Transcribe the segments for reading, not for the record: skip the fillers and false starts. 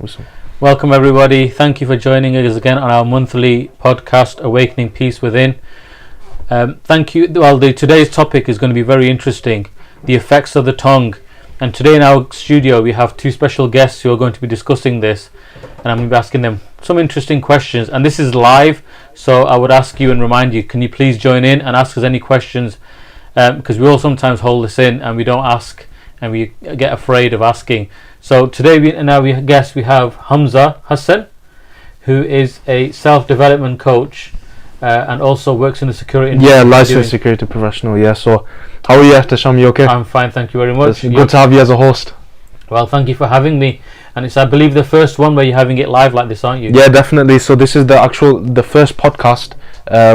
Awesome. Welcome everybody. Thank you for joining us again on our monthly podcast, Awakening Peace Within. Thank you. Well, today's topic is going to be very interesting, the effects of the tongue. And today in our studio we have two special guests who are going to be discussing this, and I'm going to be asking them some interesting questions. And this is live, so I would ask you and remind you, can you please join in and ask us any questions, because we all sometimes hold this in and we don't ask and we get afraid of asking. So today we have Hamza Hassan, who is a self-development coach and also works in the security industry. Yeah, licensed security professional. Yeah. So, how are you, Tasham? You okay? I'm fine, thank you very much. It's good to have you as a host. Well, thank you for having me. And it's, I believe, the first one where you're having it live like this, aren't you? Yeah, definitely. So this is the first podcast,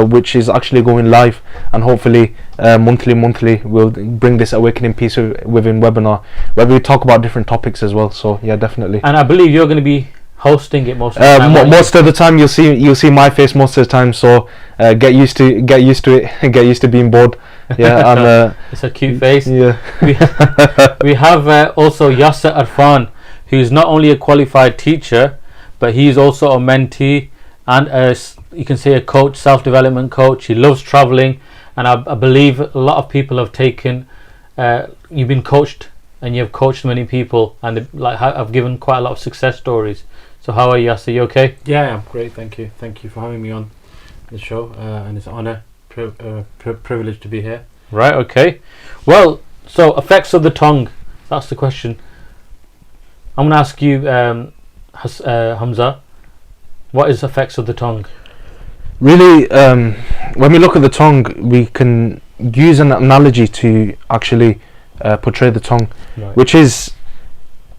which is actually going live, and hopefully monthly we'll bring this Awakening Peace Within webinar where we talk about different topics as well. So yeah, definitely. And I believe you're going to be hosting it most of the time. Most of the time you'll see my face most of the time. So get used to it. Get used to being bored. Yeah, and it's a cute face. Yeah. we have also Yasser Arfan, who's not only a qualified teacher, but he's also a mentee and you can say a coach, self-development coach. He loves traveling, and I believe a lot of people have taken. You've been coached, and you've coached many people, and I've given quite a lot of success stories. So how are you, Yasser? You okay? Yeah, I'm great. Thank you. Thank you for having me on the show, and it's an honor, privilege to be here. Right. Okay. Well, so effects of the tongue. That's the question. I'm going to ask you, Hamza, what is effects of the tongue? Really, when we look at the tongue, we can use an analogy to actually portray the tongue, Right. which is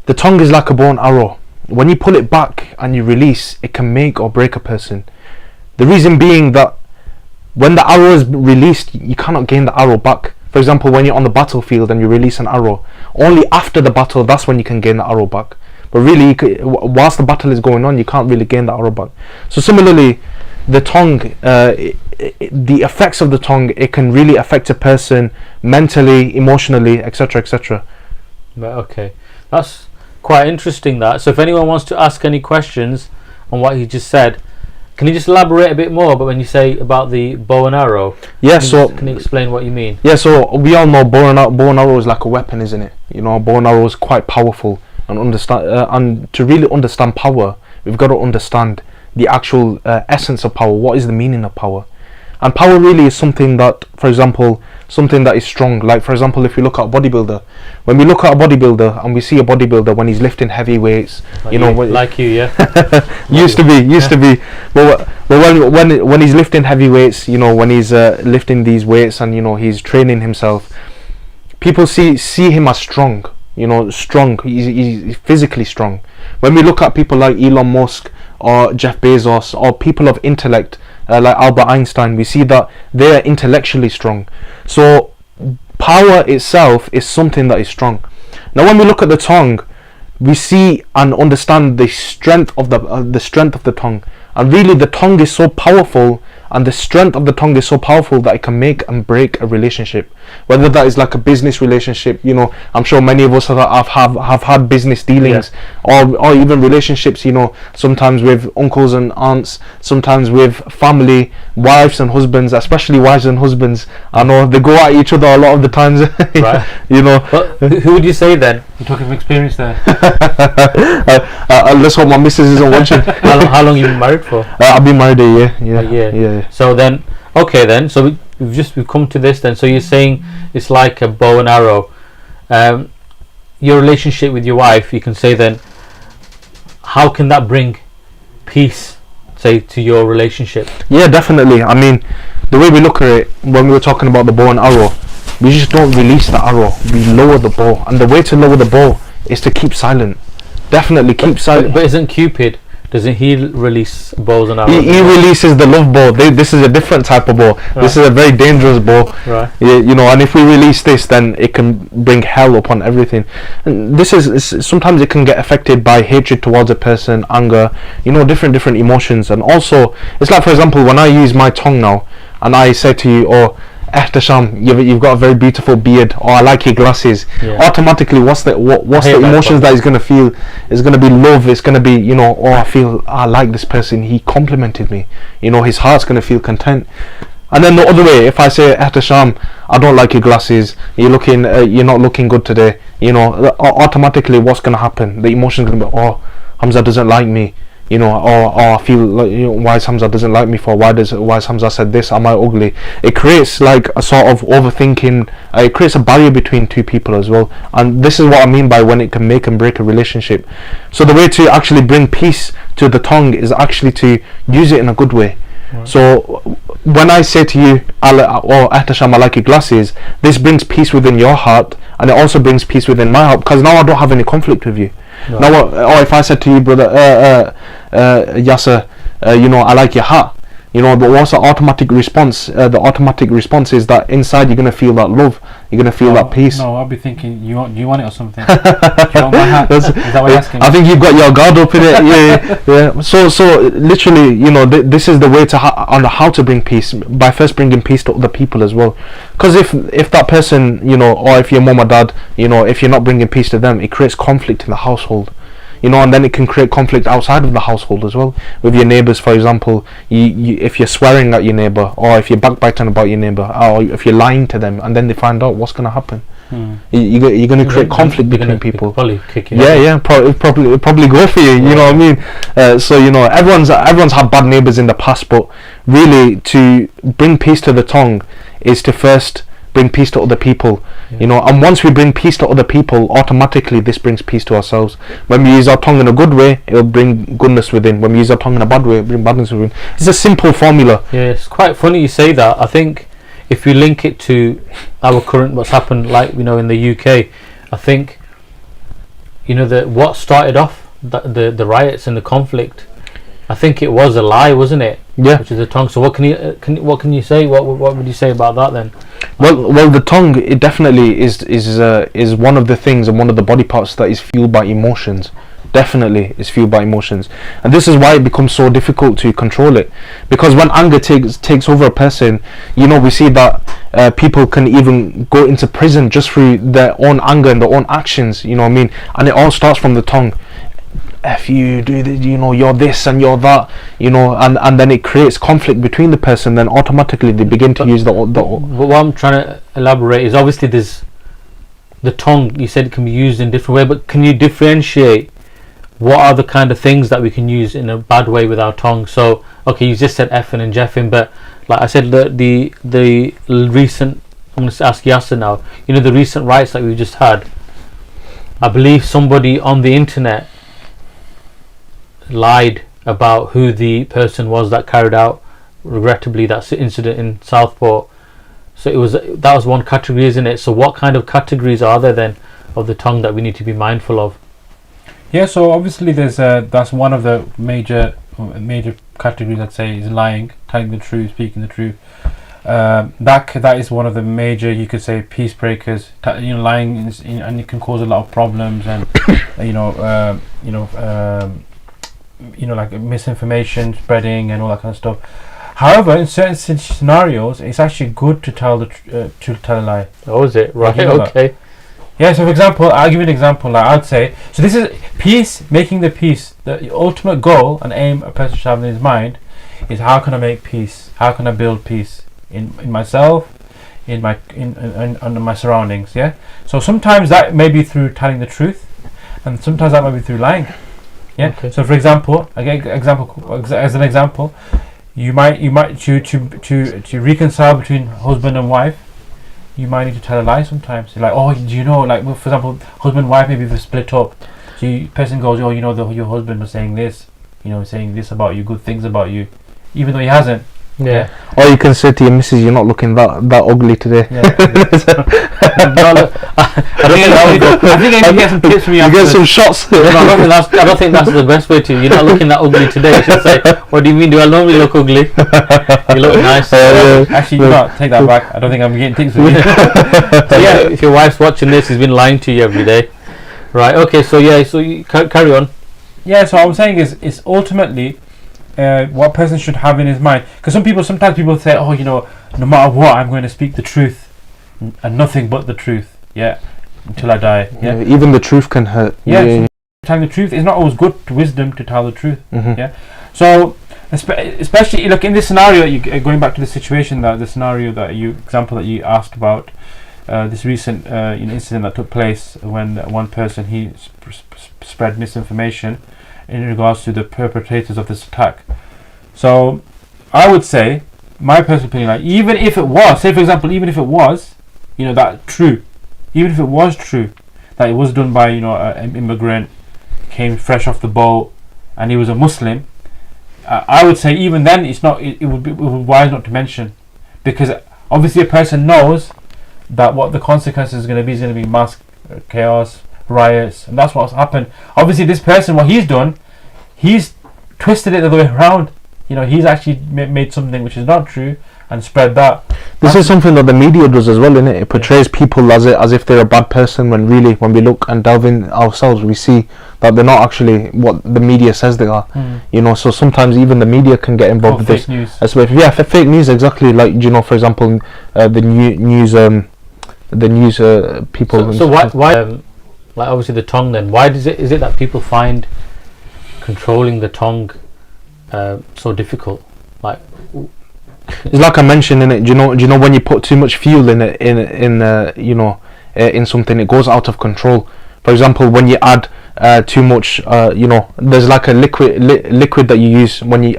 the tongue is like a bow and arrow. When you pull it back and you release, it can make or break a person. The reason being that when the arrow is released, you cannot gain the arrow back. For example, when you're on the battlefield and you release an arrow, only after the battle, that's when you can gain the arrow back. But really, whilst the battle is going on, you can't really gain the arrow back. So similarly, the tongue, the effects of the tongue, it can really affect a person mentally, emotionally, etc., etc. Right, okay, that's quite interesting. That. So if anyone wants to ask any questions on what he just said, can you just elaborate a bit more? But when you say about the bow and arrow, yeah, can you explain what you mean? Yeah, so we all know bow and arrow is like a weapon, isn't it? You know, bow and arrow is quite powerful, and and to really understand power, we've got to understand the actual essence of power. What is the meaning of power? And power really is something that, for example, something that is strong. Like, for example, if you look at a bodybuilder, when we look at a bodybuilder and we see a bodybuilder when he's lifting heavy weights, like you, yeah. used to be. But when he's lifting heavy weights, when he's lifting these weights and he's training himself, people see him as strong. Strong. He's physically strong. When we look at people like Elon Musk or Jeff Bezos or people of intellect, like Albert Einstein, we see that they are intellectually strong. So power itself is something that is strong. Now when we look at the tongue, we see and understand the strength of the tongue, and really the tongue is so powerful, and the strength of the tongue is so powerful that it can make and break a relationship, whether that is like a business relationship. I'm sure many of us have had business dealings, or even relationships, sometimes with uncles and aunts, sometimes with family, wives and husbands, especially wives and husbands. I know they go at each other a lot of the times. Right. Well, who would you say then? You're talking from experience there. Let's hope my missus isn't watching. How long have you been married for? I've been married a year. A year. Yeah. So then, okay then. So we've come to this then. So you're saying it's like a bow and arrow. Your relationship with your wife, you can say then, how can that bring peace, say, to your relationship? Yeah, definitely. I mean, the way we look at it, when we were talking about the bow and arrow, we just don't release the arrow. We lower the bow, and the way to lower the bow is to keep silent. Definitely keep silent. But isn't Cupid? Doesn't he release bows and arrows? He releases the love bow. This is a different type of bow. Right. This is a very dangerous bow. Right. And if we release this, then it can bring hell upon everything. And this is sometimes it can get affected by hatred towards a person, anger, different emotions. And also, it's like, for example, when I use my tongue now, and I say to you, Ehtasham, you've got a very beautiful beard, or I like your glasses. Yeah. Automatically, what's the emotions that he's gonna feel? It's gonna be love. It's gonna be, you know, oh, I like this person. He complimented me. You know, his heart's gonna feel content. And then the other way, if I say, Ehtasham, I don't like your glasses. You're not looking good today. You know, automatically, what's gonna happen? The emotion's gonna be, oh, Hamza doesn't like me. You know, or I feel like, you know, why is Hamza doesn't like me for? Why is Hamza said this? Am I ugly? It creates like a sort of overthinking. It creates a barrier between two people as well. And this is what I mean by when it can make and break a relationship. So the way to actually bring peace to the tongue is actually to use it in a good way. Right. So when I say to you, Ehtasham, I like your glasses, this brings peace within your heart, and it also brings peace within my heart, because now I don't have any conflict with you. Right. Now, or if I said to you, brother, Yasser, you know, I like your hat. You know, but what's the automatic response? The automatic response is that inside you're gonna feel that love. You're gonna feel that peace. No, I'll be thinking, do you want it or something? Do you want my hat? Is that what you're asking? I think you've got your guard up in it. Yeah. So literally, you know, this is the way to on how to bring peace, by first bringing peace to other people as well. Because if that person, you know, or if your mom or dad, you know, if you're not bringing peace to them, it creates conflict in the household. You know, and then it can create conflict outside of the household as well, with your neighbours. For example, if you're swearing at your neighbour, or if you're backbiting about your neighbour, or if you're lying to them, and then they find out, what's going to happen? You're going to create conflict between people. Probably kick you. Yeah, probably go for you. You know what I mean? So you know, everyone's had bad neighbours in the past, but really to bring peace to the tongue is to first bring peace to other people. You know, and once we bring peace to other people, automatically this brings peace to ourselves. When we use our tongue in a good way, it will bring goodness within. When we use our tongue in a bad way, it will bring badness within. It's a simple formula. Yeah, it's quite funny you say that. I think if you link it to our current, what's happened, like, you know, in the UK, I think, you know, what started off the riots and the conflict, I think it was a lie, wasn't it? Yeah. Which is the tongue. So what can you say? What would you say about that then? Well, the tongue, it definitely is one of the things and one of the body parts that is fueled by emotions. Definitely is fueled by emotions, and this is why it becomes so difficult to control it. Because when anger takes over a person, you know, we see that people can even go into prison just through their own anger and their own actions. You know what I mean? And it all starts from the tongue. If you do this, you know, you're this and you're that, you know, and then it creates conflict between the person. Then automatically they begin to use the. But what I'm trying to elaborate is, obviously there's the tongue. You said it can be used in different way, but can you differentiate what are the kind of things that we can use in a bad way with our tongue? So okay, you just said effing and jeffing, but like I said, the recent, I'm going to ask Yasser now. You know, the recent riots that we just had. I believe somebody on the internet lied about who the person was that carried out, regrettably, that incident in Southport. So that was one category, isn't it? So what kind of categories are there then of the tongue that we need to be mindful of? Yeah, so obviously there's that's one of the major categories, let's say, is lying, telling the truth, speaking the truth. That is one of the major, you could say, peace breakers. You know, lying and it can cause a lot of problems, and like misinformation spreading and all that kind of stuff. However, in certain scenarios, it's actually good to tell a lie. Oh, is it? Right. Okay. Yeah. So, for example, I'll give you an example. Like I'd say, so this is peace. Making the peace. The ultimate goal and aim a person should have in his mind is, how can I make peace? How can I build peace in myself, in my surroundings? Yeah. So sometimes that may be through telling the truth, and sometimes that might be through lying. Yeah. Okay. So, for example, as an example, you might to reconcile between husband and wife, you might need to tell a lie sometimes. You're like, oh, do you know, like, for example, husband and wife maybe they've split up. So person goes, oh, you know, your husband was saying this, you know, saying this about you, good things about you, even though he hasn't. Yeah. Or you can say to your missus, you're not looking that ugly today. Yeah. I think I need to get some tips from you. You get some shots. No, I don't think that's the best way to. You're not looking that ugly today. You should say, what do you mean? Do I normally look ugly? You look nice. Actually, you know, take that back. I don't think I'm getting tips with you. So yeah, if your wife's watching this, he's been lying to you every day. Right. Okay. So yeah. So you carry on. Yeah. So what I'm saying is, it's ultimately what a person should have in his mind. Because sometimes people say, oh, no matter what, I'm going to speak the truth and nothing but the truth. Yeah, until I die. Yeah, even the truth can hurt. Yeah, telling the truth is not always good to wisdom to tell the truth. Yeah, so especially look in this scenario, going back to the situation example that you asked about, this recent incident that took place when one person he spread misinformation in regards to the perpetrators of this attack. So I would say, my personal opinion, like, even if it was, say for example, even if it was, that true, even if it was true that it was done by an immigrant, came fresh off the boat, and he was a Muslim, I would say even then it would be wise not to mention, because obviously a person knows that what the consequences is going to be mass chaos, riots, and that's what's happened. Obviously this person, what he's done, he's twisted it the other way around. He's actually made something which is not true and spread that. This is something that the media does as well, isn't it? It portrays people as if they're a bad person, when really, when we look and delve in ourselves, we see that they're not actually what the media says they are. So sometimes even the media can get involved with this. Fake news. For fake news, exactly. Like, for example, the news people. So why like obviously the tongue, then why is it that people find controlling the tongue so difficult? Like, it's like I mentioned in it. Do you know when you put too much fuel in it in something, it goes out of control. For example, when you add too much, there's like a liquid that you use when you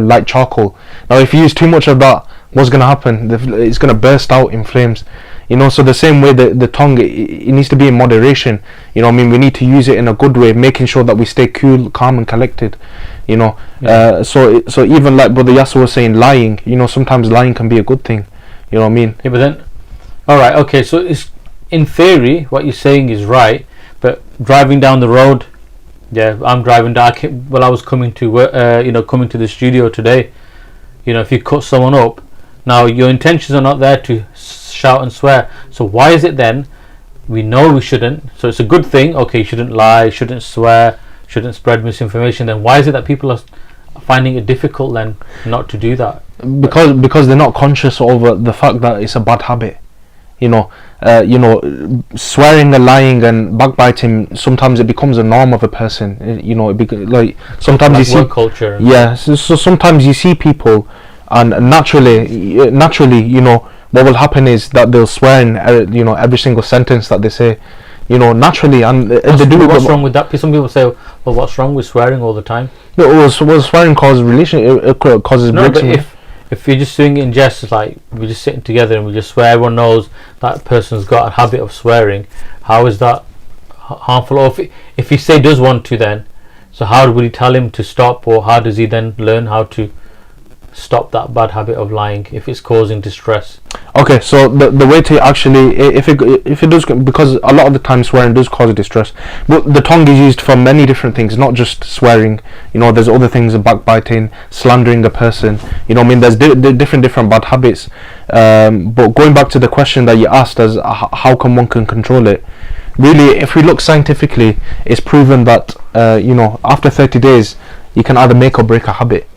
light charcoal. Now, if you use too much of that, what's going to happen? It's going to burst out in flames. So the same way the tongue, it needs to be in moderation. We need to use it in a good way, making sure that we stay cool, calm, and collected. So even like Brother Yasser was saying, lying. Sometimes lying can be a good thing. You know what I mean? Yeah, but then, all right, okay. So it's, in theory, what you're saying is right, but driving down the road, I'm driving down. I was coming to work, coming to the studio today. If you cut someone up, now your intentions are not there to shout and swear. So why is it then we know we shouldn't? So it's a good thing. Okay, you shouldn't lie, shouldn't swear, shouldn't spread misinformation. Then why is it that people are finding it difficult then not to do that? Because they're not conscious of the fact that it's a bad habit. Swearing and lying and backbiting, sometimes it becomes a norm of a person. Like sometimes you see work culture. Yeah, so sometimes you see people, and naturally, what will happen is that they'll swear in every single sentence that they say, naturally, and they do. What's wrong with that? Some people say, well, what's wrong with swearing all the time? No, swearing causes causes breaks. But if you're just doing it in jest, like we're just sitting together and we just swear, everyone knows that person's got a habit of swearing. How is that harmful? Or if he does want to, then so how would he tell him to stop, or how does he then learn how to stop that bad habit of lying if it's causing distress? Okay, so the way to actually, if it does, because a lot of the time swearing does cause distress, but the tongue is used for many different things, not just swearing. There's other things, backbiting, slandering a person. There's different bad habits. But going back to the question that you asked, as how come one can control it? Really, if we look scientifically, it's proven that after 30 days you can either make or break a habit.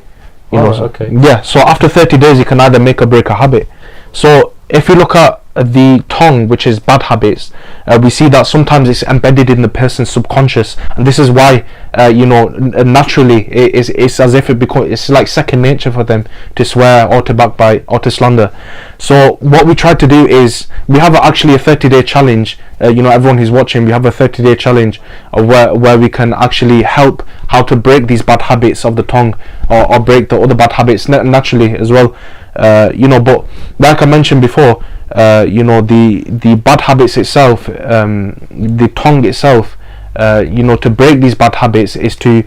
Okay. Yeah, so after 30 days you can either make or break a habit. So if you look at the tongue, which is bad habits, we see that sometimes it's embedded in the person's subconscious, and this is why naturally it's as if it's like second nature for them to swear or to backbite or to slander. So what we try to do is we have actually a 30-day challenge. Everyone who's watching, we have a 30-day challenge where we can actually help how to break these bad habits of the tongue, or break the other bad habits naturally as well. But like I mentioned before, the bad habits itself, the tongue itself, to break these bad habits is to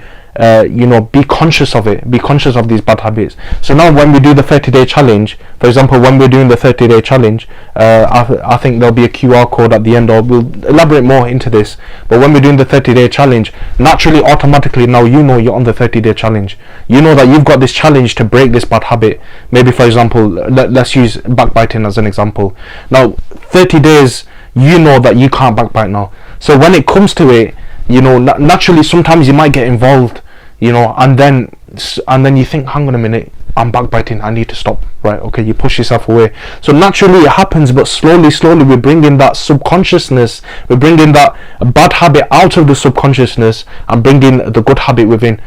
be conscious of it, be conscious of these bad habits. So now when we do the 30-day challenge, for example, when we're doing the 30-day challenge, I think there'll be a QR code at the end, or we'll elaborate more into this. But when we're doing the 30-day challenge, naturally, automatically, now you're on the 30-day challenge. You know that you've got this challenge to break this bad habit. Maybe, for example, let's use backbiting as an example. Now 30 days, you know that you can't backbite now. So when it comes to it, naturally sometimes you might get involved, and then and then you think, hang on a minute, I'm backbiting, I need to stop. Right, okay, you push yourself away. So naturally it happens, but slowly we bring in that subconsciousness, we bring in that bad habit out of the subconsciousness and bring in the good habit within.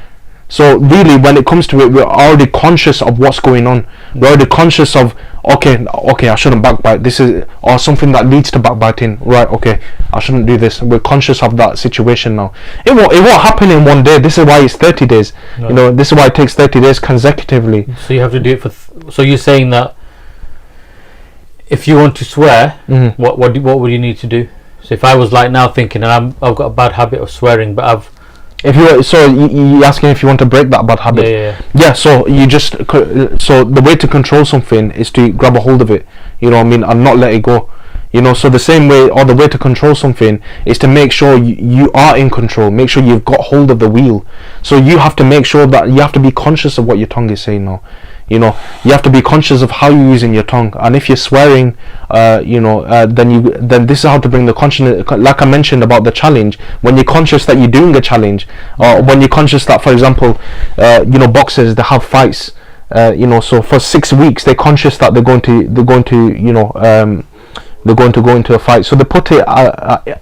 So really, when it comes to it, we're already conscious of what's going on. We're already conscious of, okay, I shouldn't backbite. This is, or something that leads to backbiting. Right, okay, I shouldn't do this. We're conscious of that situation now. It won't happen in one day. This is why it's 30 days. No. You know, this is why it takes 30 days consecutively. So you have to do it for. So you're saying that if you want to swear, what would you need to do? So if I was like now thinking, and I've got a bad habit of swearing, but you're asking if you want to break that bad habit. Yeah, so you just, so the way to control something is to grab a hold of it, you know what I mean, and not let it go. You know, so the same way, or the way to control something is to make sure you are in control, make sure you've got hold of the wheel. So you have to make sure that you have to be conscious of what your tongue is saying now. You know, you have to be conscious of how you're using your tongue, and if you're swearing, then this is how to bring the consciousness. Like I mentioned about the challenge, when you're conscious that you're doing a challenge, or when you're conscious that, for example, boxers, they have fights. So for 6 weeks they're conscious that they're going to go into a fight, so they put it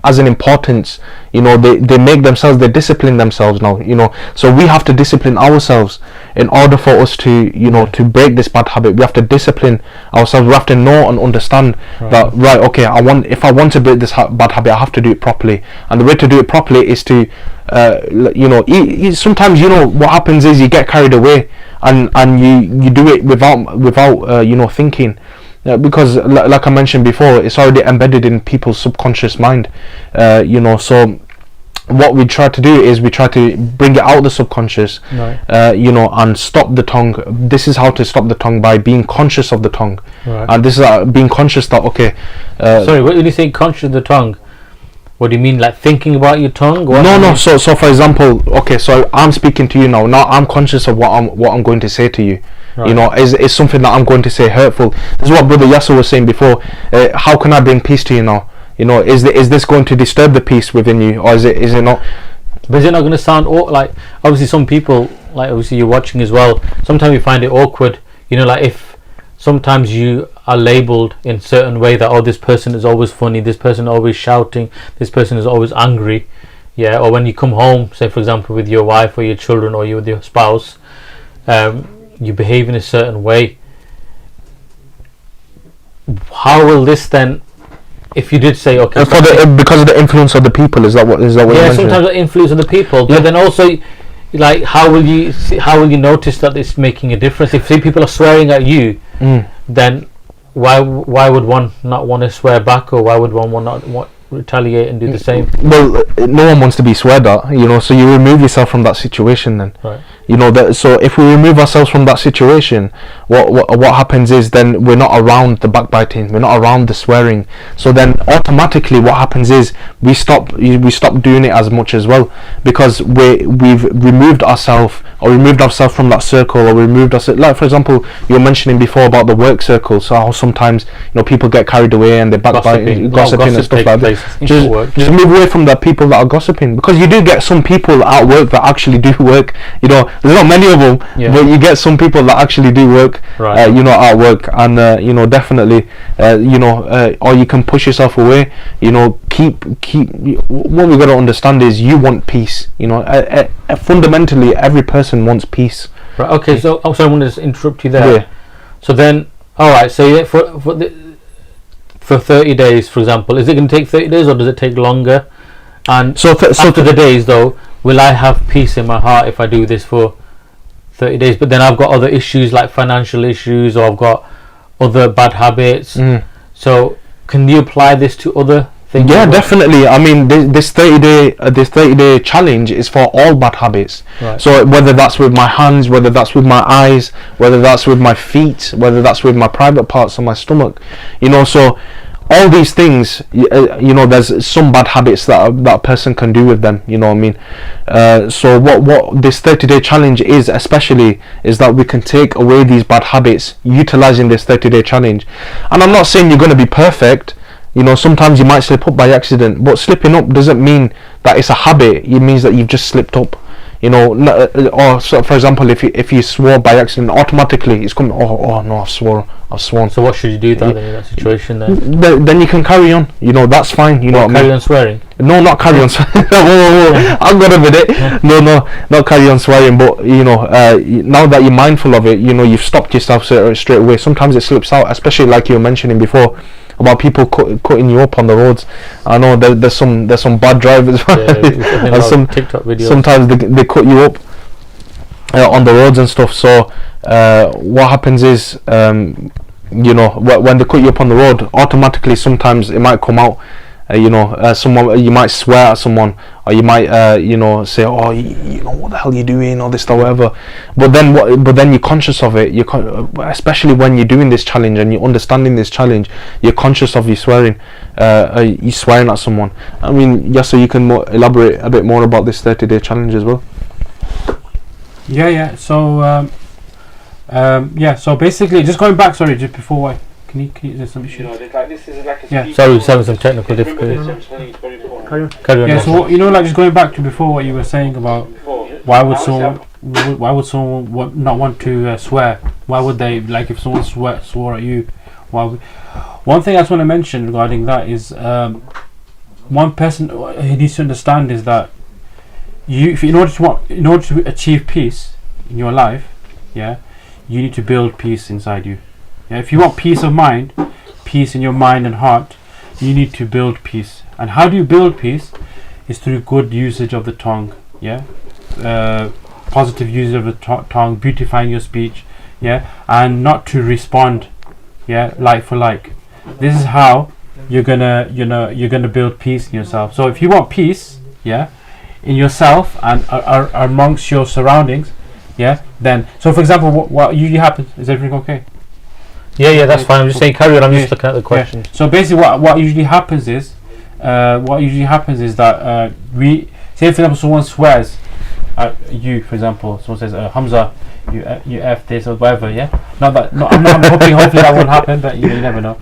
as an importance. You know, they make themselves, they discipline themselves now. You know, so we have to discipline ourselves in order for us to, to break this bad habit. We have to discipline ourselves. We have to know and understand that, right, okay, if I want to break this bad habit, I have to do it properly, and the way to do it properly is to sometimes, what happens is you get carried away and you do it without thinking. Because like I mentioned before, it's already embedded in people's subconscious mind. So what we try to do is we try to bring it out of the subconscious, and stop the tongue. This is how to stop the tongue, by being conscious of the tongue. And this is being conscious that, okay, sorry, when you say conscious of the tongue, what do you mean, like thinking about your tongue? No. So for example, okay, so I'm speaking to you now. Now I'm conscious of what I'm going to say to you. Right. You know, is something that I'm going to say hurtful? This is what Brother Yasser was saying before. How can I bring peace to you now? You know, is this going to disturb the peace within you, or is it not? But is it not going to sound like, obviously some people, like obviously you're watching as well, sometimes you find it awkward. You know, like if sometimes you are labelled in a certain way that, oh, this person is always funny, this person is always shouting, this person is always angry. Yeah, or when you come home, say for example with your wife or your children or you with your spouse, you behave in a certain way. How will this then, if you did say, okay, because of the influence of the people, is that what yeah, sometimes the influence of the people, but then also, like, how will you notice that it's making a difference? If say people are swearing at you, then why would one not want to swear back, or why would one not want retaliate and do the same? Well, no one wants to be sweared at, so you remove yourself from that situation then. Right. So if we remove ourselves from that situation, what happens is then we're not around the backbiting, we're not around the swearing. So then automatically what happens is we stop doing it as much as well, because we've removed ourselves from that circle, or removed us. Like for example, you were mentioning before about the work circle. So how sometimes people get carried away and they backbite, gossiping and stuff like that. Just move away from the people that are gossiping, because you do get some people at work that actually do work. There's not many of them, but you get some people that actually do work, at work, and definitely, or you can push yourself away. Keep. What we got to understand is you want peace. Fundamentally, every person wants peace. Right. Okay. So, I want to interrupt you there. Yeah. So then, all right. So for 30 days, for example, is it going to take 30 days, or does it take longer? And so after the days, though, will I have peace in my heart if I do this for 30 days? But then I've got other issues like financial issues, or I've got other bad habits. So can you apply this to other things? Yeah, definitely. I mean, this 30-day challenge is for all bad habits. Right. So whether that's with my hands, whether that's with my eyes, whether that's with my feet, whether that's with my private parts of my stomach, so all these things, there's some bad habits that a person can do with them, so what this 30-day challenge is especially is that we can take away these bad habits utilizing this 30-day challenge. And I'm not saying you're going to be perfect. Sometimes you might slip up by accident, but slipping up doesn't mean that it's a habit. It means that you've just slipped up. You know, or so for example, if you swore by accident, automatically it's coming. Oh no, I've sworn. So what should you do then in that situation then? Then you can carry on. You know, that's fine. You know, what I Carry mean? on swearing. No, not carry on swearing. Whoa. I've got a minute. No, not carry on swearing. But you know, now that you're mindful of it, you know, you've stopped yourself straight away. Sometimes it slips out, especially like you were mentioning before about people cutting you up on the roads. I know there's some bad drivers. Yeah, and some TikTok videos. sometimes they cut you up on the roads and stuff. So what happens is, you know, when they cut you up on the road, automatically sometimes it might come out. You know, someone, you might swear at someone, or you might, you know, say, "Oh, you know, what the hell are you doing?" or this or whatever. But then you're conscious of it. Especially when you're doing this challenge and you're understanding this challenge, you're conscious of you swearing. You swearing at someone. I mean, yeah. So you can elaborate a bit more about this 30-day challenge as well. Yeah. So, so basically, just going back. Sorry, just before I. Can you there's some issue? Yeah. Sorry, we're having some technical difficulties. Carry on. Yeah. So like just going back to before what you were saying about why would someone not want to swear? Why would they, like, if someone swore at you? One thing I just want to mention regarding that is one person he needs to understand is that in order to achieve peace in your life, you need to build peace inside you. Yeah, if you want peace of mind, peace in your mind and heart, you need to build peace. And how do you build peace? Is through good usage of the tongue. Yeah, positive usage of the tongue, beautifying your speech. Yeah, and not to respond. Yeah, like for like. This is how you're gonna build peace in yourself. So if you want peace, in yourself and amongst your surroundings, then so for example, what usually happens is everything okay? Yeah, that's fine. I'm just saying carry on. I'm just looking at the question. So basically, what usually happens is that we say, for example, someone swears at you. For example, someone says, "Hamza, you f this" or whatever. I'm hoping hopefully that won't happen, but you never know.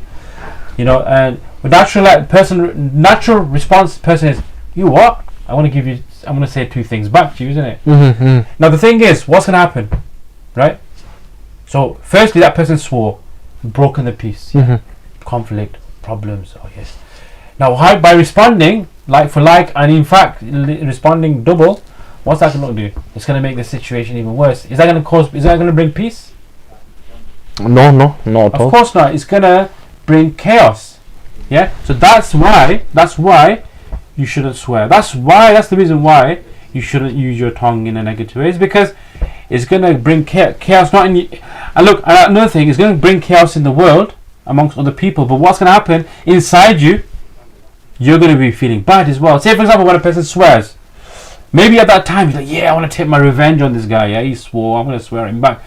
You know, and natural response person is, "You what? I'm gonna say two things back to you, isn't it?" Mm-hmm. Now the thing is, what's gonna happen, right? So firstly, that person swore. Broken the peace, conflict, problems. Oh yes. Now, by responding like for like, and in fact responding double, what's that going to do? It's going to make the situation even worse. Is that going to bring peace? No, not at all. Of course not. It's going to bring chaos. Yeah. So that's why you shouldn't swear. That's the reason why you shouldn't use your tongue in a negative way. It's because it's going to bring chaos, not in you. And look, another thing, it's going to bring chaos in the world amongst other people. But what's going to happen inside you? You're going to be feeling bad as well. Say, for example, when a person swears, maybe at that time you're like, "Yeah, I want to take my revenge on this guy. Yeah, he swore. I'm going to swear at him back."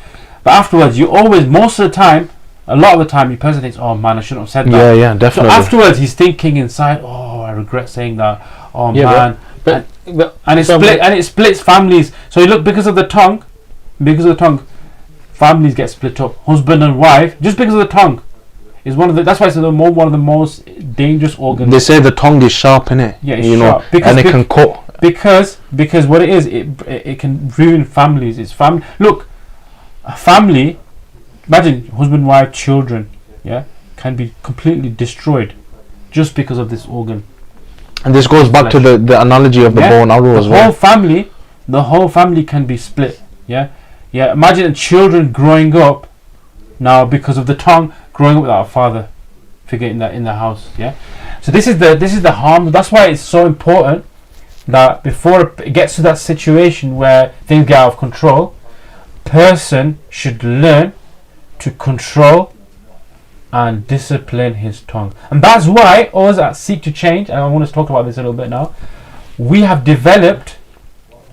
But afterwards, a lot of the time, your person thinks, "Oh man, I shouldn't have said that." Yeah, definitely. So afterwards, he's thinking inside, "Oh, I regret saying that. Oh man." But it splits families. So you look, because of the tongue, families get split up. Husband and wife, just because of the tongue, is that's why it's one of the most dangerous organs. They say the tongue is sharp, innit? Yeah, it's sharp. And it can cut. Because what it is, it can ruin families. It's family. Look, a family. Imagine husband, wife, children. Yeah, can be completely destroyed just because of this organ. And this goes back to the analogy of the bow and arrow as well. The whole family can be split. Yeah. Imagine children growing up now because of the tongue, growing up without a father figure in the house. Yeah. So this is the harm. That's why it's so important that before it gets to that situation where things get out of control, person should learn to control and discipline his tongue. And that's why us at Seek to Change, and I want to talk about this a little bit now, we have developed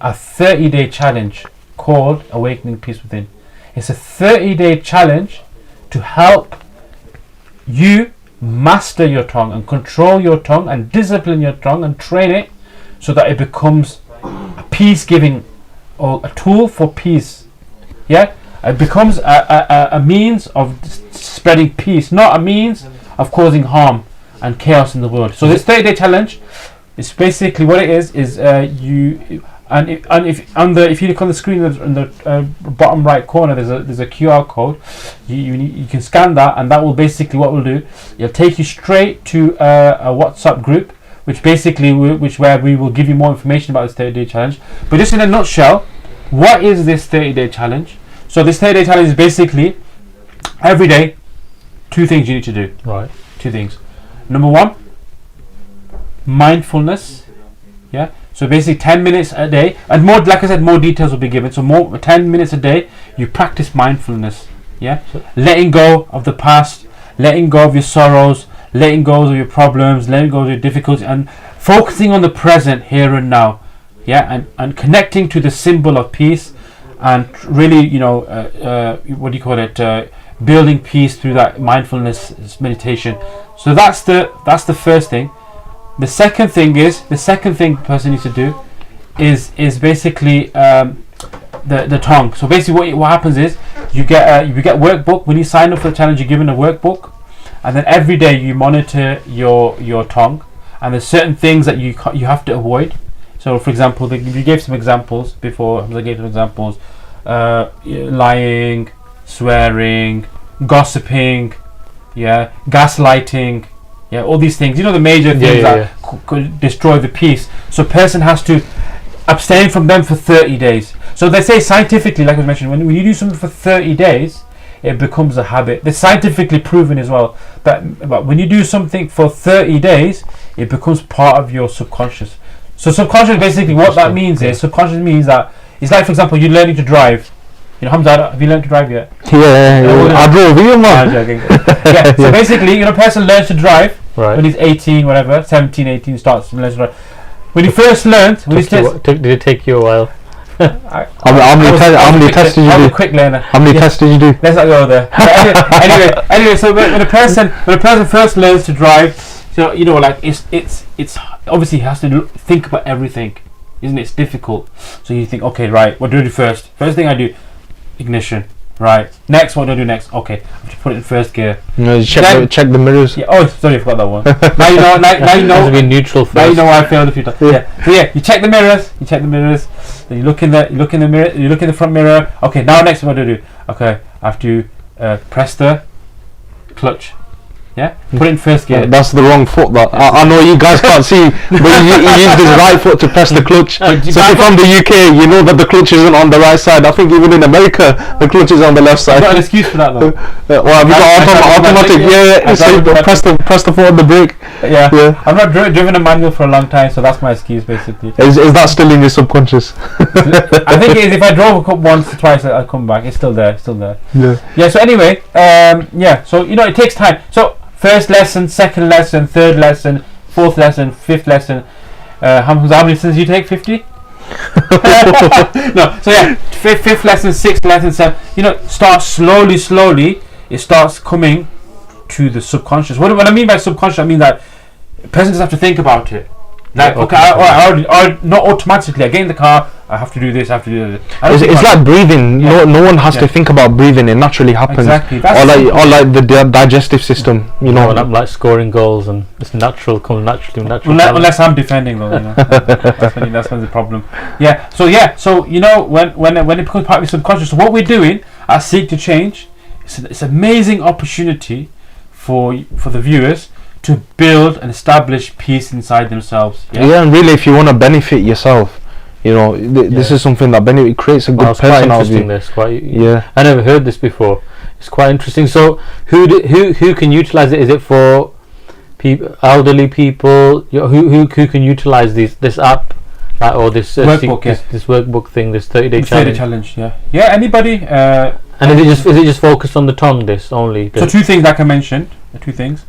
a 30-day challenge called Awakening Peace Within. It's a 30-day challenge to help you master your tongue and control your tongue and discipline your tongue and train it so that it becomes a peace-giving or a tool for peace. Yeah? It becomes a means of spreading peace, not a means of causing harm and chaos in the world. So this 30-day challenge is basically what it is And if you look on the screen in the bottom right corner, there's a QR code. You can scan that, and that will basically what we'll do. It'll take you straight to a WhatsApp group, which basically where we will give you more information about this 30-day challenge. But just in a nutshell, what is this 30-day challenge? So this 30-day challenge is basically every day 2 things you need to do. Right. 2 things. Number 1, mindfulness. Yeah. So basically 10 minutes a day, and more, like I said, more details will be given. So 10 minutes a day, you practice mindfulness. Yeah, letting go of the past, letting go of your sorrows, letting go of your problems, letting go of your difficulties, and focusing on the present, here and now. Yeah, and connecting to the symbol of peace, and really, what do you call it? Building peace through that mindfulness meditation. So that's the first thing. The second thing the person needs to do is basically the tongue. So basically what happens is you get workbook. When you sign up for the challenge, you're given a workbook, and then every day you monitor your tongue, and there's certain things that you have to avoid. So for example, you gave some examples before. I gave some examples: lying, swearing, gossiping, gaslighting. Yeah, all these things. The major things that could destroy the peace. So a person has to abstain from them for 30 days. So they say scientifically, like I mentioned, when you do something for 30 days, it becomes a habit. It's scientifically proven as well that when you do something for 30 days, it becomes part of your subconscious. So subconscious, basically what that means is, subconscious means that, it's like, for example, you're learning to drive. Hamza, have you learned to drive yet? Yeah, I drove you, man. Yeah, so basically, a person learns to drive when he's 18, whatever, 17, 18, starts to learn to drive. When he first learned, did it take you a while? How many tests did you do? I'm a quick learner. How many tests did you do? Let's not go there. Anyway, so when a person first learns to drive, so it's obviously he has to think about everything, isn't it? It's difficult. So you think, okay, right, what do I do first? First thing I do, ignition. Right. Next, what do I do next? Okay, I have to put it in first gear. Check the mirrors. Yeah. Oh, sorry, I forgot that one. Now you know. Now you know. Be neutral first. Now you know why I failed a few times. Yeah. So you check the mirrors. Then you look in the mirror. You look in the front mirror. Okay. Now next, what do I do? Okay, I have to press the clutch. Yeah, put it in first gear. That's the wrong foot. That I know you guys can't see, but you use his right foot to press the clutch. So if you're from the UK, you know that the clutch isn't on the right side. I think even in America, the clutch is on the left side. I've got an excuse for that though. Well, have you got automatic? Yeah. So press the foot on the brake. Yeah. I've not driven a manual for a long time, so that's my excuse basically. Is that still in your subconscious? I think it is. If I drove a couple once or twice, I'll come back. It's still there. Yeah. So anyway, So it takes time. So first lesson, second lesson, third lesson, fourth lesson, fifth lesson. How many lessons do you take? 50? No. So yeah, fifth lesson, sixth lesson, seventh. Start slowly. It starts coming to the subconscious. What I mean by subconscious, I mean that a person doesn't have to think about it. Like, okay, I not automatically. I get in the car. I have to do this. I have to do this. It's like breathing. Yeah. No one has to think about breathing. It naturally happens. Exactly. Or like the digestive system. Like scoring goals, and it's natural. Comes naturally. Unless I'm defending, though. That's when the problem. Yeah. So when it becomes part of your subconscious, so what we're doing at Seek to Change, it's an amazing opportunity for the viewers to build and establish peace inside themselves. Yeah, and really, if you want to benefit yourself, this is something that creates a good person out of you. I never heard this before. It's quite interesting. So, who can utilize it? Is it for elderly people? Who can utilize this app, or this workbook? This workbook thing, this 30-day challenge. Yeah. Anybody. And is it just focused on the tongue? This only. So 2 things like I mentioned. 2 things.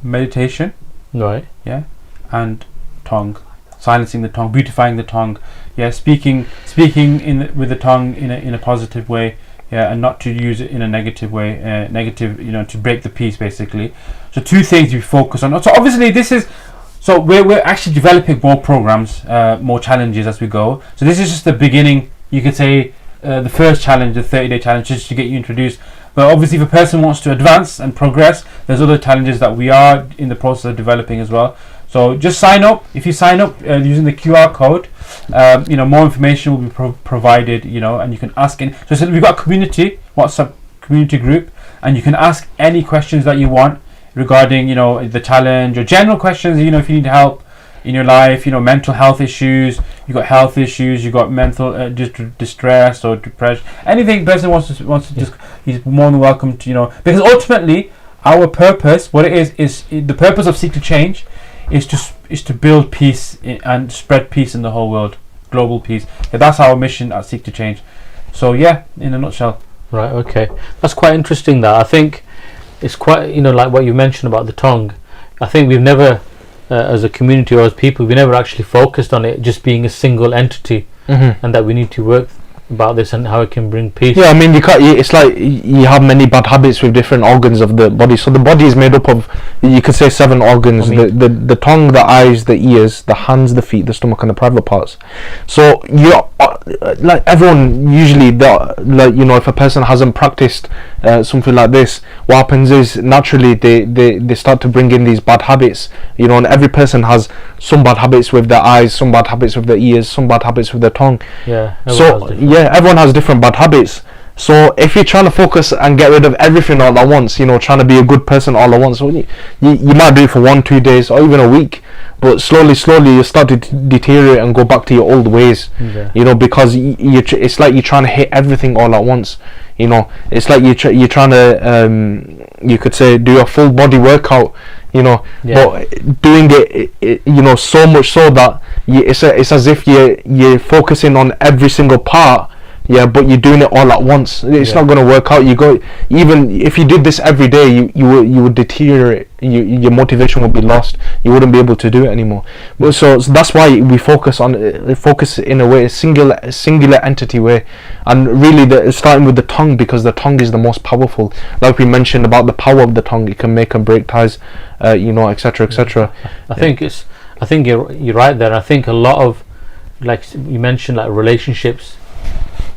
Meditation, right? Yeah, and tongue, silencing the tongue, beautifying the tongue. Yeah, speaking with the tongue in a positive way. Yeah, and not to use it in a negative way. To break the peace basically. So 2 things you focus on. So obviously we're actually developing more programs, more challenges as we go. So this is just the beginning. You could say the first challenge, the 30-day challenge, just to get you introduced. But obviously, if a person wants to advance and progress, there's other challenges that we are in the process of developing as well. So just sign up. If you sign up using the QR code, more information will be provided, and you can ask in. So we've got a community, WhatsApp community group, and you can ask any questions that you want regarding, the challenge, or general questions, if you need help in your life, mental health issues, you got health issues, you got mental distress or depression, anything person wants to just, he's more than welcome to, because ultimately our purpose, what it is the purpose of Seek to Change is to build peace and spread peace in the whole world, global peace. That's our mission at Seek to Change. So in a nutshell. Right, okay. That's quite interesting, that. I think it's quite, like what you mentioned about the tongue. I think we've never, as a community or as people, we never actually focused on it just being a single entity, and that we need to work about this and how it can bring peace. Yeah, I mean, it's like you have many bad habits with different organs of the body. So the body is made up of, you could say, 7 organs: the tongue, the eyes, the ears, the hands, the feet, the stomach, and the private parts. So like everyone usually, if a person hasn't practiced something like this, what happens is naturally they start to bring in these bad habits. And every person has some bad habits with their eyes, some bad habits with their ears, some bad habits with their tongue. Everyone has different bad habits. So if you're trying to focus and get rid of everything all at once, trying to be a good person all at once, you might do it for 1-2 days or even a week, but slowly you start to deteriorate and go back to your old ways. Because it's like you're trying to hit everything all at once. It's like you're trying to you could say do a full body workout, but doing it so much so that it's as if you're focusing on every single part, but you're doing it all at once. It's not going to work out. Even if you did this every day, you would deteriorate. Your motivation would be lost. You wouldn't be able to do it anymore. But so that's why we focus in a way, a singular entity way, and really starting with the tongue, because the tongue is the most powerful. Like we mentioned about the power of the tongue, it can make and break ties, etc., etc. I think you're right there. I think a lot of, like you mentioned, like relationships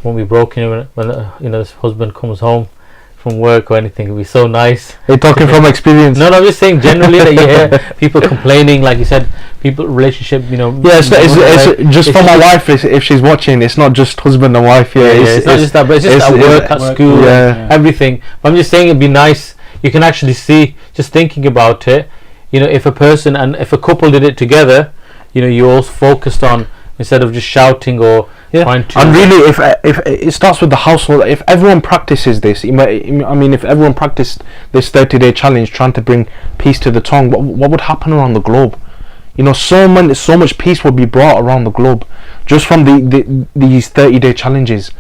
won't be broken when this husband comes home from work or anything. It'll be so nice. Are you talking from experience? No, I'm just saying generally that you hear people complaining, like you said, relationship. It's just for my wife. If she's watching, it's not just husband and wife. It's not just that, but it's just at work, at school, everything. But I'm just saying it'd be nice. You can actually see, just thinking about it. If a person and if a couple did it together, you all focused on, instead of just shouting or trying to. And really, if it starts with the household, if everyone practices this, if everyone practiced this 30-day challenge, trying to bring peace to the tongue, what would happen around the globe? So much peace would be brought around the globe just from these 30-day challenges.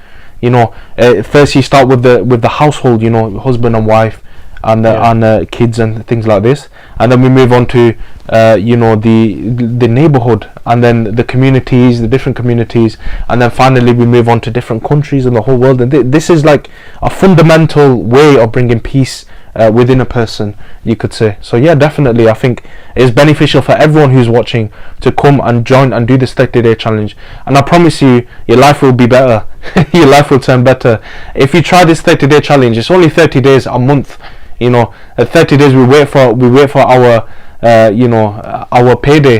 First you start with the household, husband and wife, and kids and things like this, and then we move on to the neighborhood, and then the communities, the different communities, and then finally we move on to different countries in the whole world. And this is like a fundamental way of bringing peace within a person, you could say. So definitely I think it's beneficial for everyone who's watching to come and join and do this 30-day challenge, and I promise you, your life will be better. Your life will turn better if you try this 30-day challenge. It's only 30 days a month. At 30 days we wait for our our payday.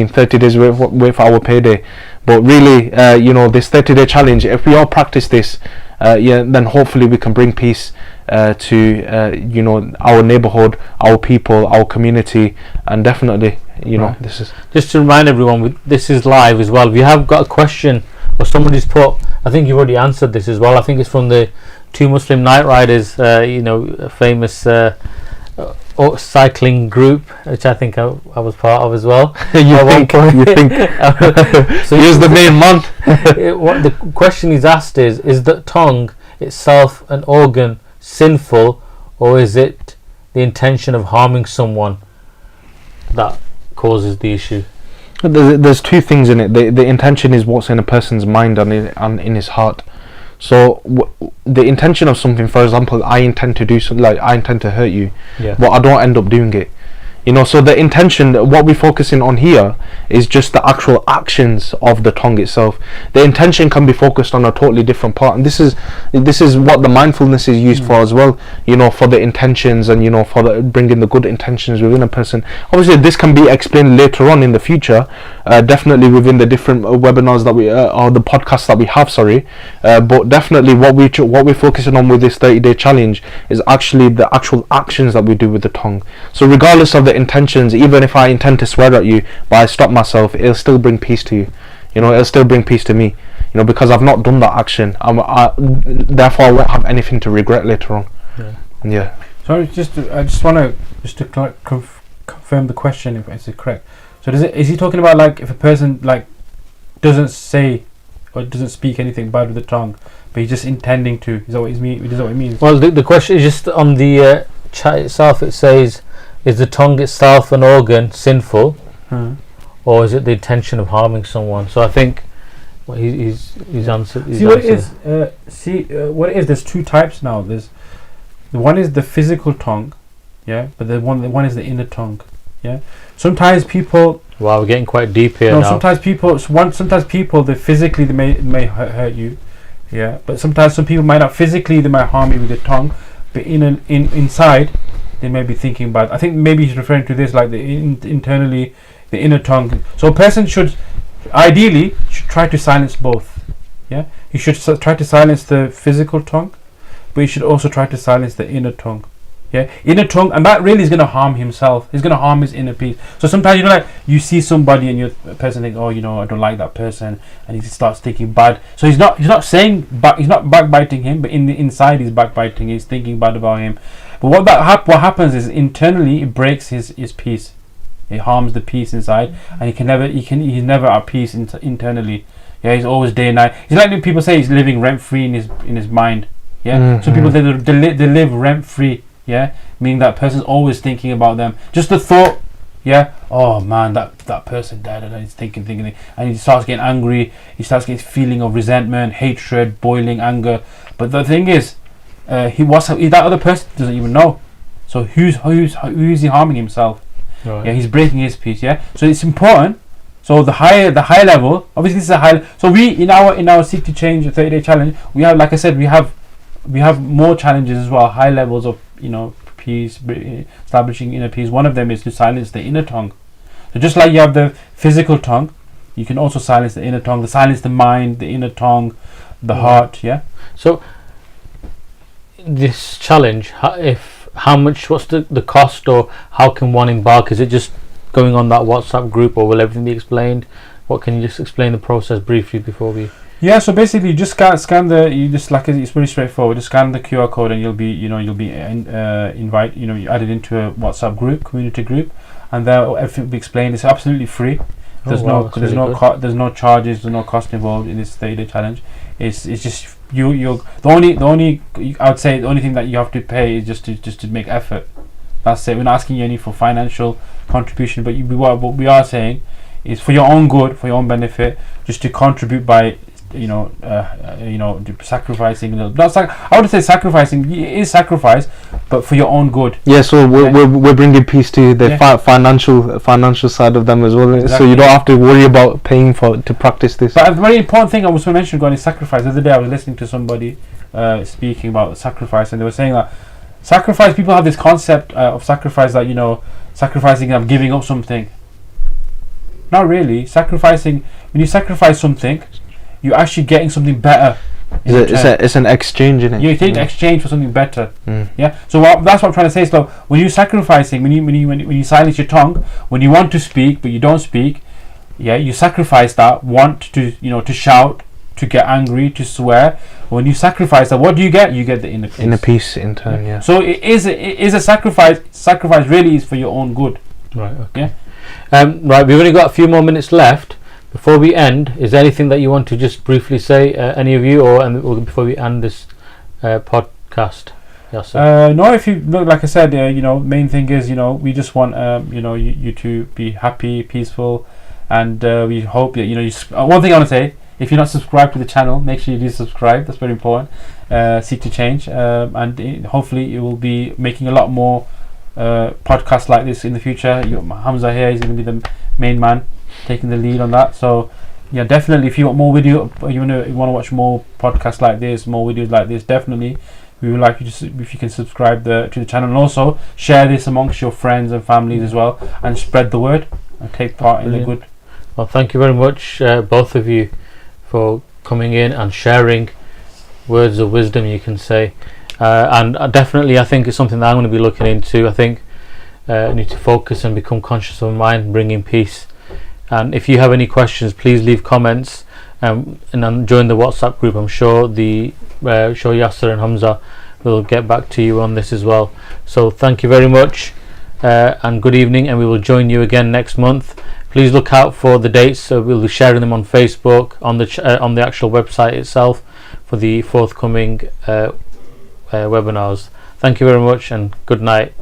30 days wait for our payday. But really, this 30-day challenge, if we all practice this, then hopefully we can bring peace to our neighborhood, our people, our community, and definitely this is just to remind everyone, this is live as well. If you have got a question or somebody's put, I think you've already answered this as well. I think it's from the Two Muslim Night Riders, a famous cycling group, which I think I was part of as well. you think so here's the main man. What the question is asked is the tongue itself an organ sinful, or is it the intention of harming someone that causes the issue? There's two things in it. The intention is what's in a person's mind and in his heart. So the intention of something, for example, I intend to do something, like I intend to hurt you, but I don't end up doing it. You know, so the intention, what we're focusing on here is just the actual actions of the tongue itself. The intention can be focused on a totally different part, and this is what the mindfulness is used for as well. You know, for the intentions, and you know, for bringing the good intentions within a person. Obviously, this can be explained later on in the future, definitely within the different webinars that we or the podcasts that we have. Sorry, but definitely what we're focusing on with this 30-day challenge is actually the actual actions that we do with the tongue. So regardless of the intentions, even if I intend to swear at you but I stop myself, it'll still bring peace to you. You know, it'll still bring peace to me, you know, because I've not done that action. Therefore I won't have anything to regret later on. Yeah. So I just want to confirm the question if it's correct. So is he talking about like if a person like doesn't say or doesn't speak anything bad with the tongue, but he's just intending to? Is that what he means? Well, the question is just on the chat itself. It says, is the tongue itself an organ sinful, or is it the intention of harming someone? So I think he's answered. See what it is. There's two types now. There's the one is the physical tongue, yeah, but the one is the inner tongue, yeah. Sometimes people. Wow, we're getting quite deep here now. Sometimes people they physically they may hurt you, yeah, but sometimes some people might not physically, they might harm you with their tongue, but inside they may be thinking about. I think maybe he's referring to this like internally, the inner tongue. So a person should ideally try to silence both. Yeah, he should try to silence the physical tongue, but he should also try to silence the inner tongue. Yeah, inner tongue, and that really is going to harm himself. He's going to harm his inner peace. So sometimes, you know, like you see somebody and a person think, oh, you know, I don't like that person, and he starts thinking bad. So he's not saying he's not backbiting him, but in the inside he's backbiting. He's thinking bad about him. But what happens is internally it breaks his peace. It harms the peace inside, and he's never at peace internally. Yeah, he's always day and night. It's like when people say he's living rent free in his mind. Yeah, so people they live rent free. Yeah, meaning that person's always thinking about them. Just the thought, yeah, oh man, that person died, and he's thinking, and he starts getting angry. He starts getting feeling of resentment, hatred, boiling anger. But the thing is, that other person doesn't even know. So who's he harming himself? Right. Yeah, he's breaking his peace. Yeah, so it's important. So the higher level, obviously this is a high. So we in our Seek to Change 30-day challenge, we have, like I said, we have more challenges as well, high levels of, you know, peace, establishing inner peace. One of them is to silence the inner tongue. So just like you have the physical tongue, you can also silence the inner tongue, silence the mind, the inner tongue, the heart. Yeah. So this challenge, what's the cost, or how can one embark? Is it just going on that WhatsApp group, or will everything be explained? What can you just explain the process briefly before we? Yeah, so basically you just scan it's pretty straightforward. Just scan the QR code and you'll be added into a WhatsApp group, community group, and there everything will be explained. It's absolutely free. There's no charges, there's no cost involved in this 30-day challenge. It's just you I would say the only thing that you have to pay is just to make effort. That's it. We're not asking you any for financial contribution, but what we are saying is for your own good, for your own benefit, just to contribute by sacrificing a little. I wouldn't say sacrificing. It is sacrifice, but for your own good. Yeah. So we're bringing peace to the financial side of them as well. Exactly. So you don't have to worry about paying to practice this. But a very important thing I was going to mention regarding sacrifice. The other day I was listening to somebody speaking about sacrifice, and they were saying that sacrifice. People have this concept of sacrifice that, you know, sacrificing and giving up something. Not really. Sacrificing, when you sacrifice something, you're actually getting something better. It's an exchange, isn't it? You take exchange for something better. Yeah. So that's what I'm trying to say. So when you're sacrificing, when you silence your tongue, when you want to speak but you don't speak, yeah, you sacrifice that want to shout, to get angry, to swear. When you sacrifice that, what do you get? You get the inner peace. Inner peace in turn. Yeah. So it is a sacrifice. Sacrifice really is for your own good. Right. Okay. Yeah. Right. We've only got a few more minutes left. Before we end, is there anything that you want to just briefly say, any of you, or before we end this podcast? No, if you look, like I said, main thing is, we just want you to be happy, peaceful, and we hope that one thing I want to say: if you're not subscribed to the channel, make sure you do subscribe. That's very important. Seek to Change, and hopefully it will be making a lot more podcasts like this in the future. You got Hamza here; he's going to be the main man, taking the lead on that. So yeah, definitely. If you want more video, you want to watch more podcasts like this, more videos like this, definitely. We would like you to, if you can subscribe to the channel, and also share this amongst your friends and families as well, and spread the word and take part in the good. Well, thank you very much, both of you, for coming in and sharing words of wisdom, you can say. And definitely, I think it's something that I'm going to be looking into. I think I need to focus and become conscious of mind, bringing peace. And if you have any questions, please leave comments and then join the WhatsApp group. I'm sure Yasser and Hamza will get back to you on this as well. So thank you very much, and good evening, and we will join you again next month. Please look out for the dates. So we'll be sharing them on Facebook, on the actual website itself, for the forthcoming webinars. Thank you very much, and good night.